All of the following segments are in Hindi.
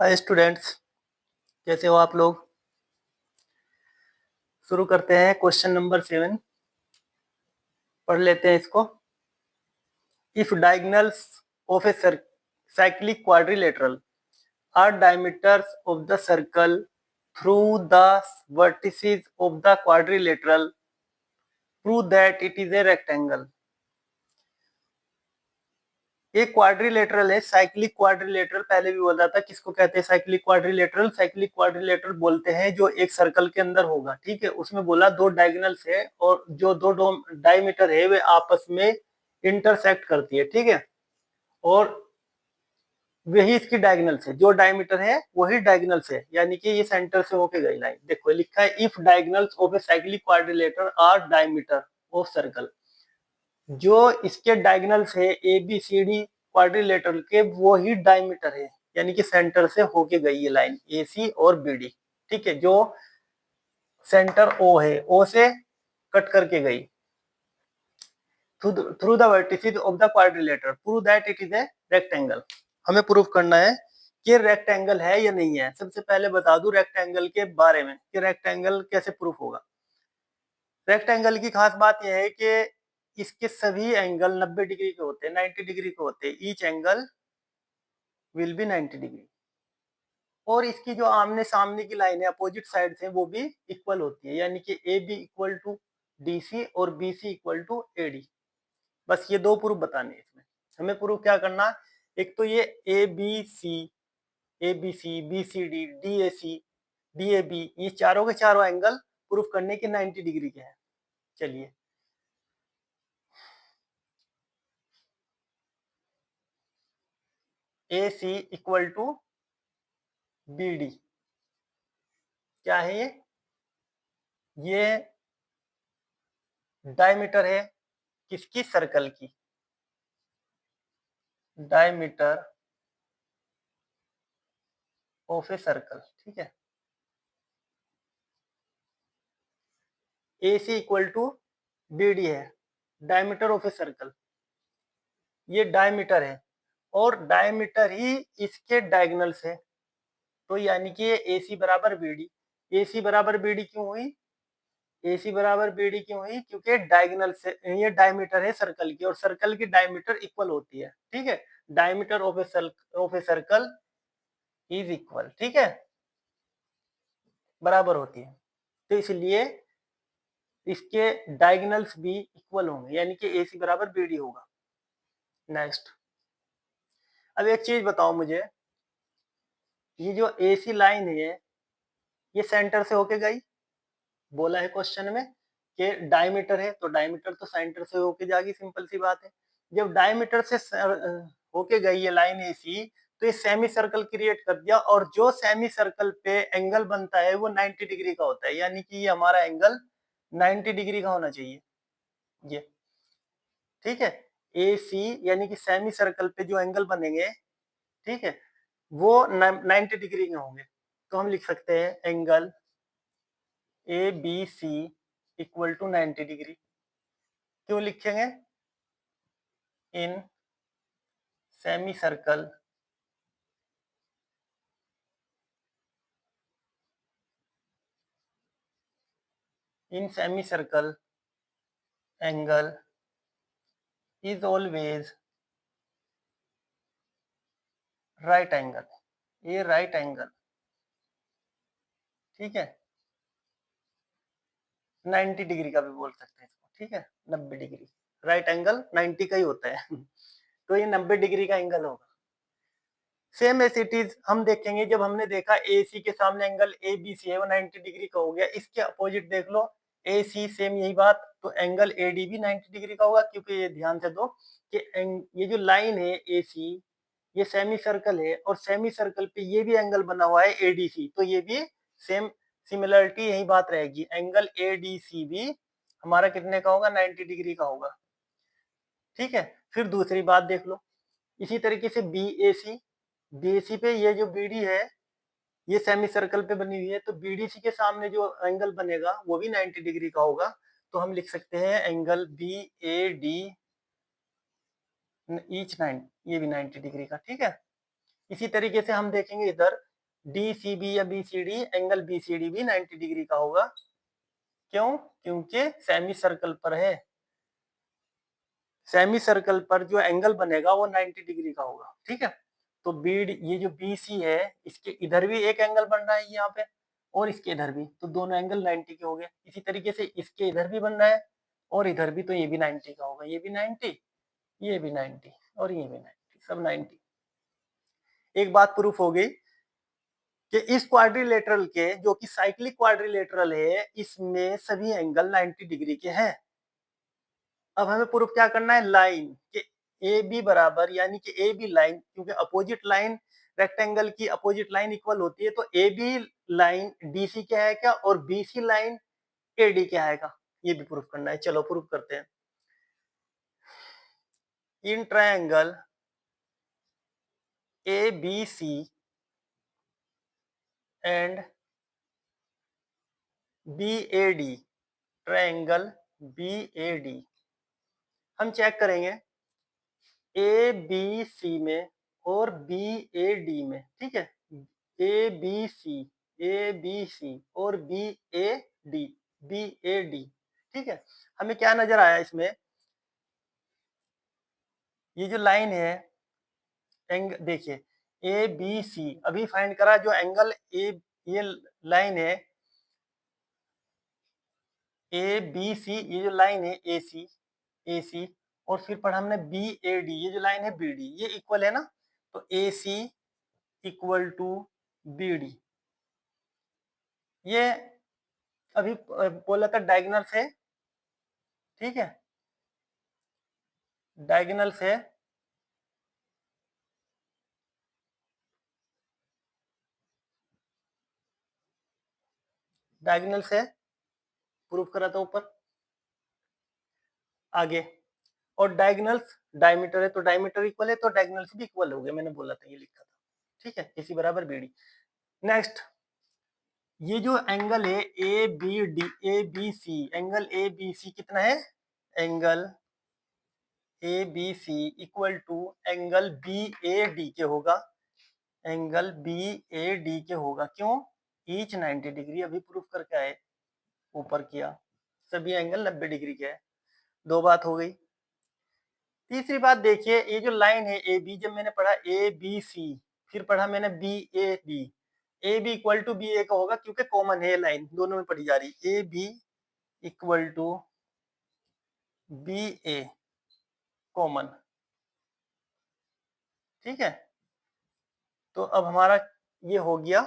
हाय स्टूडेंट्स, कैसे हो आप लोग। शुरू करते हैं। क्वेश्चन नंबर 7 पढ़ लेते हैं इसको। If diagonals of a cyclic quadrilateral are diameters of the circle through the vertices of the quadrilateral prove that it is a rectangle. एक क्वाड्रिलेटरल है, साइक्लिक क्वाड्रिलेटरल। पहले भी बोला था किसको कहते हैं साइक्लिक क्वाड्रिलेटरल। साइक्लिक क्वाड्रिलेटरल बोलते हैं जो एक सर्कल के अंदर होगा, ठीक है। उसमें बोला दो डायगोनल्स है और जो दो डायमीटर है वे आपस में इंटरसेक्ट करती है, ठीक है। और वही इसकी डायगोनल्स है, जो डायमीटर है वही डायगोनल्स है, यानी कि ये सेंटर से होके गई लाइन। देखो लिखा है if diagonals of a cyclic quadrilateral are diameter of circle. जो इसके डायगोनल्स है A B C D quadrilateral के, वो ही डायमीटर है, यानी कि सेंटर से होके गई ये लाइन ए सी और बी डी, ठीक है। जो सेंटर ओ है, ओ से कट करके गई through the vertices of the quadrilateral prove that it is a rectangle. हमें प्रूव करना है कि रेक्टेंगल है या नहीं है। सबसे पहले बता दूं रेक्टेंगल के बारे में कि रेक्टेंगल कैसे प्रूफ होगा। रेक्टेंगल की खास बात यह है कि इसके सभी एंगल 90 डिग्री के होते हैं, 90 डिग्री के होते हैं। Each angle will be 90 degree. और इसकी जो आमने सामने की लाइन है, अपोजिट साइड से, वो भी इक्वल होती है, यानी कि A B equal to D C और B C equal to A D. बस ये दो प्रूफ बताने हैं इसमें। हमें प्रूफ क्या करना, एक तो ये A B C B C D D A C D A B, ये चारों के चारों एंगल प्रूफ करने के 90 डिग्री के हैं। चलिए ए सी इक्वल टू बी डी क्या है ये डायमीटर है किसकी, सर्कल की। डायमीटर ऑफ ए सर्कल, ठीक है। ए सी इक्वल टू बी डी है, डायमीटर ऑफ ए सर्कल। ये डायमीटर है और डायमीटर ही इसके डायगोनल्स है, तो यानी कि ये ए सी बराबर बी डी। ए सी बराबर बी डी क्यों हुई, ए सी बराबर बी डी क्यों हुई, क्योंकि डायगोनल से ये डायमीटर है सर्कल की, और सर्कल की डायमीटर इक्वल होती है, ठीक है। Diameter of a circle is equal, ठीक है, बराबर होती है। तो इसलिए इसके डायगोनल्स भी इक्वल होंगे, यानी कि ए सी बराबर बी डी होगा। नेक्स्ट, अब एक चीज बताओ मुझे, ये जो ए सी लाइन है ये सेंटर से होके गई, बोला है क्वेश्चन में कि डायमीटर है, तो डायमीटर तो सेंटर से होके जाएगी, सिंपल सी बात है। जब डायमीटर से होके गई ये लाइन एसी, तो ये सेमी सर्कल क्रिएट कर दिया, और जो सेमी सर्कल पे एंगल बनता है वो 90 डिग्री का होता है, यानी कि ये हमारा एंगल 90 डिग्री का होना चाहिए ये, ठीक है। ए सी यानी कि सेमी सर्कल पे जो एंगल बनेंगे, ठीक है, वो 90 डिग्री के होंगे। तो हम लिख सकते हैं angle A B C equal to 90 degree. क्यों लिखेंगे, in semi circle angle is always right angle. ये राइट एंगल, ठीक है, 90 डिग्री का भी बोल सकते हैं इसको, ठीक है। 90 डिग्री राइट एंगल 90 का ही होता है तो ये 90 डिग्री का एंगल होगा। सेम एस इट इज हम देखेंगे, जब हमने देखा ए सी के सामने एंगल ए बी सी है वो 90 डिग्री का हो गया, इसके अपोजिट देख लो ए सी, सेम यही बात, तो एंगल ए डी भी 90 डिग्री का होगा। क्योंकि ये ध्यान से दो कि ये जो लाइन है ए सी, ये सेमी सर्कल है, और सेमी सर्कल पे ये भी एंगल बना हुआ है ए डी सी, तो ये भी सेम सिमिलरिटी यही बात रहेगी, एंगल ए डी सी भी हमारा कितने का होगा, 90 डिग्री का होगा, ठीक है। फिर दूसरी बात देख लो, इसी तरीके से बी ए सी, बी ए सी पे ये जो बी डी है ये सेमी सर्कल पे बनी हुई है, तो बीडीसी के सामने जो एंगल बनेगा वो भी 90 डिग्री का होगा। तो हम लिख सकते हैं angle B A D each 9, ये भी 90 डिग्री का, ठीक है। इसी तरीके से हम देखेंगे इधर DCB या BCD एंगल BCD भी 90 डिग्री का होगा। क्यों? क्योंकि सेमी सर्कल पर है। सेमी सर्कल पर जो एंगल बनेगा वो 90 डिग्री का होगा। ठीक है, तो बीड ये जो BC है इसके इधर भी एक एंगल बन रहा है यहाँ पे और इसके इधर भी, तो दोनों एंगल 90 के हो गए। इसी तरीके से इसके इधर भी बन रहा है और इधर भी, तो ये भी 90 का होगा। ये भी 90, ये भी 90 और ये भी 90, सब 90। एक बात प्रूफ हो गई कि इस क्वाड्रिलेटरल के, जो कि साइक्लिक क्वाड्रिलेटरल है, इसमें सभी एंगल 90 डिग्री के हैं। अब हमें प्रूफ क्या करना है? लाइन के ए बी बराबर, यानी कि ए बी लाइन, क्योंकि अपोजिट लाइन रेक्टेंगल की अपोजिट लाइन इक्वल होती है, तो ए बी लाइन डीसी क्या है क्या और बीसी लाइन एडी क्या है का, ये भी प्रूफ करना है। चलो प्रूफ करते हैं। In triangle A B C and B A D, triangle B A D, हम चेक करेंगे ए बी सी में और बी ए डी में। ठीक है, ए बी सी और बी ए डी। ठीक है, हमें क्या नजर आया इसमें? ये जो लाइन है एंग देखिए, ए बी सी अभी फाइंड करा, जो एंगल ए, ये लाइन है ए बी सी, ये जो लाइन है ए सी, और फिर पढ़ा हमने बी ए डी, ये जो लाइन है बी डी, ये इक्वल है ना, तो ए सी इक्वल टू बी डी। ये अभी बोला था डायगोनल से। ठीक है, डायगोनल से प्रूफ करा था ऊपर। आगे, और डायगोनल्स डायमीटर है, तो डायमीटर इक्वल है, तो डायगोनल्स भी इक्वल हो गए, मैंने बोला था, ये लिखा था। ठीक है, इसी बराबर बीडी। नेक्स्ट, ये जो एंगल है A B C, angle A B C कितना है? Angle A B C equal to angle B A D के होगा। एंगल बी ए डी के होगा, क्यों? ईच 90 डिग्री, अभी प्रूफ करके आए, ऊपर किया, सभी एंगल 90 डिग्री के है। दो बात हो गई। तीसरी बात देखिए, ये जो लाइन है ए बी, जब मैंने पढ़ा ए बी सी, फिर पढ़ा मैंने B A D, A B equal to B A का होगा, क्योंकि कॉमन है लाइन, दोनों में पढ़ी जा रही, A B equal to B A common. ठीक है, तो अब हमारा ये हो गया,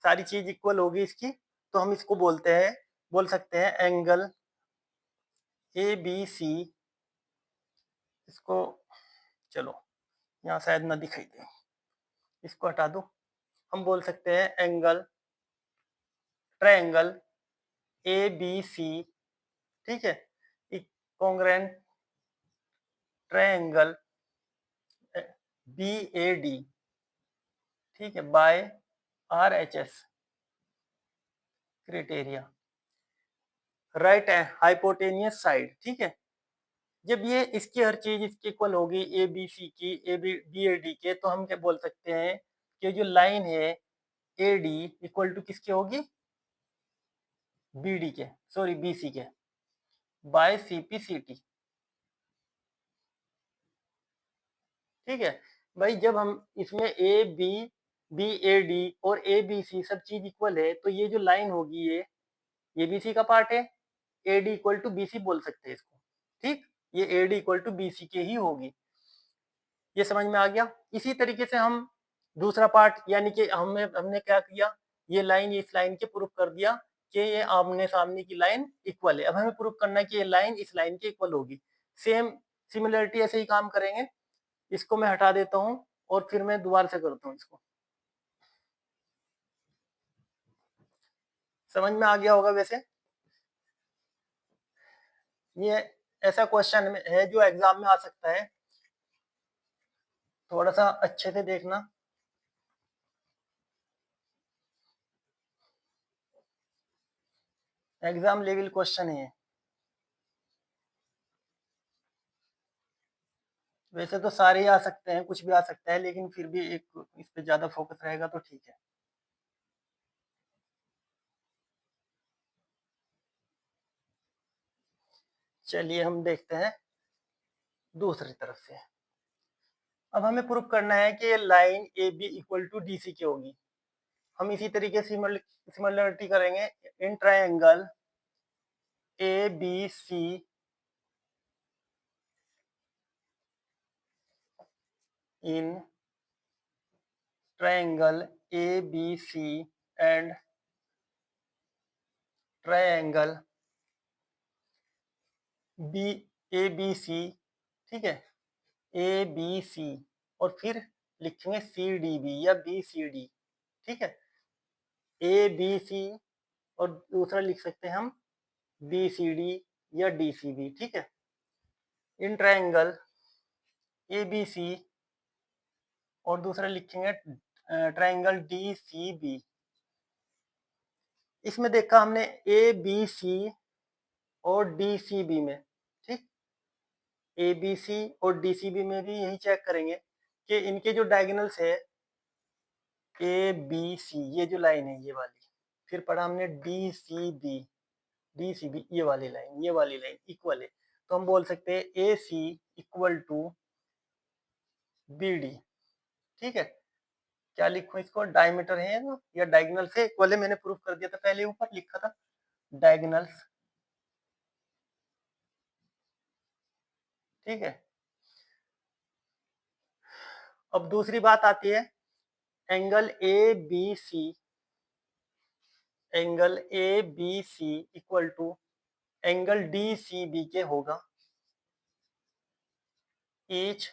सारी चीज इक्वल होगी इसकी, तो हम इसको बोल सकते हैं एंगल ए बी सी, इसको चलो यहाँ शायद ना दिखाई दे, इसको हटा दो, हम बोल सकते हैं angle triangle A B C. ठीक है, congruent triangle B A D. ठीक है, by R H S criteria, right है हाइपोटेनियस साइड। ठीक है, जब ये इसकी हर चीज इसकी इक्वल होगी, ए बी सी की, A B B A D के, तो हम क्या बोल सकते हैं कि जो लाइन है ए डी इक्वल टू किसके होगी? बी डी के, सॉरी बी सी के, by C P C T. ठीक है भाई, जब हम इसमें A B B A D और ए बी सी सब चीज इक्वल है, तो ये जो लाइन होगी ये बी सी का पार्ट है, A D equal to B C बोल सकते हैं इसको। ठीक, ये A D equal to B C के ही होगी। ये समझ में आ गया। इसी तरीके से हम दूसरा पार्ट, यानी कि हमने क्या किया, ये लाइन इस लाइन के प्रूफ कर दिया कि ये आमने सामने की लाइन इक्वल है। अब हमें प्रूफ करना है कि ये लाइन इस लाइन के इक्वल होगी। सेम सिमिलरिटी ऐसे ही काम करेंगे। इसको मैं हटा देता हूँ और फिर मैं दोबारा से करता हूँ इसको। समझ में आ गया होगा वैसे। ये ऐसा क्वेश्चन है जो एग्जाम में आ सकता है, थोड़ा सा अच्छे से देखना। एग्जाम लेवल क्वेश्चन है। वैसे तो सारे ही आ सकते हैं, कुछ भी आ सकता है, लेकिन फिर भी एक इस पे ज्यादा फोकस रहेगा तो ठीक है। चलिए हम देखते हैं दूसरी तरफ से। अब हमें प्रूफ करना है कि line A B equal to D C की होगी। हम इसी तरीके से सिमिलरिटी करेंगे in triangle A B C in triangle A B C and triangle B A B C, ठीक है, ए बी सी, और फिर लिखेंगे सी डी बी या बी सी डी, ठीक है, ए बी सी, और दूसरा लिख सकते हैं हम बी सी डी या डी सी बी, ठीक है। इन ट्रायंगल ए बी सी, और दूसरा लिखेंगे ट्रायंगल डी सी बी। इसमें देखा हमने ए बी सी और डी सी बी में, ठीक, ए बी सी और डी सी बी में भी यही चेक करेंगे कि इनके जो डायगोनल्स है ए बी सी, ये जो लाइन है ये वाली, फिर पढ़ा हमने D C B, D C B ये वाली लाइन, ये वाली लाइन इक्वल है, तो हम बोल सकते हैं ए सी इक्वल टू बी डी, ठीक है। क्या लिखूं इसको, डायमीटर है ना या डायगोनल से इक्वल है, मैंने प्रूफ कर दिया था पहले, ऊपर लिखा था डायगोनल्स, ठीक है। अब दूसरी बात आती है angle A B C, angle A B C equal to angle D C B के होगा, ईच